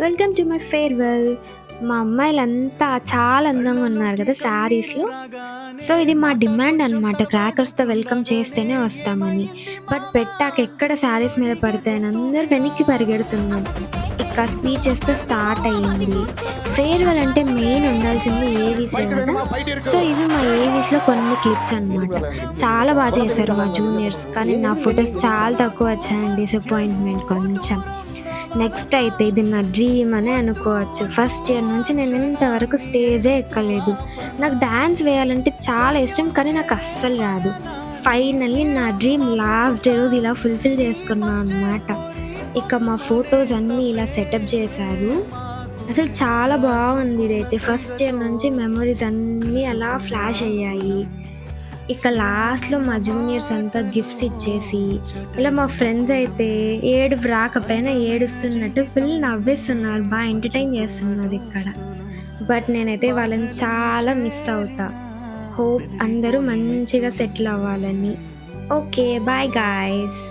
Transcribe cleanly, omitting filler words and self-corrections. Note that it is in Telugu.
Welcome to my farewell. మా అమ్మాయిలంతా చాలా అందంగా ఉన్నారు కదా శారీస్‌లో. సో, ఇది మా డిమాండ్ అనమాట. క్రాకర్స్‌తో వెల్కమ్ చేస్తేనే వస్తామని. బట్ పెట్టాక ఎక్కడ శారీస్ మీద పడతాయని అందరూ వెనక్కి పరిగెడుతున్నాం. ఇక స్పీచెస్‌తో స్టార్ట్ అయ్యింది. ఫేర్‌వెల్ అంటే మెయిన్ ఉండాల్సింది ఏవీసే కదా! సో, ఇవి మా ఏవీస్‌లో కొన్ని క్లిప్స్ అనమాట. చాలా చేశారు మా జూనియర్స్. కానీ నా ఫోటోస్ చాలా తక్కువ వచ్చాయండి. డిసప్పాయింట్‌మెంట్ కొంచెం. నెక్స్ట్ అయితే ఇది నా డ్రీమ్ అనే అనుకోవచ్చు. ఫస్ట్ ఇయర్ నుంచి నేను ఇంతవరకు స్టేజే ఎక్కలేదు. నాకు డాన్స్ వేయాలంటే చాలా ఇష్టం. కానీ నాకు అస్సలు రాదు. ఫైనల్లీ నా డ్రీమ్ లాస్ట్ డే రోజు ఇలా ఫుల్‌ఫిల్ చేసుకున్నా అనమాట. ఇక మా ఫోటోస్ అన్నీ ఇలా సెటప్ చేశారు. అసలు చాలా బాగుంది ఇదైతే. ఫస్ట్ ఇయర్ నుంచి మెమోరీస్ అన్నీ అలా ఫ్లాష్ అయ్యాయి. ఇక లాస్ట్‌లో మా జూనియర్స్ అంతా గిఫ్ట్స్ ఇచ్చేసి, ఇలా మా ఫ్రెండ్స్ అయితే ఏడుపు రాకపోయినా ఏడుస్తున్నట్టు ఫుల్ నవ్విస్తున్నారు. ఎంటర్‌టైన్ చేస్తున్నారిక్కడ. బట్ నేనైతే వాళ్ళని చాలా మిస్ అవుతా. హోప్ అందరూ మంచిగా సెటిల్ అవ్వాలని. ఓకే. Bye guys.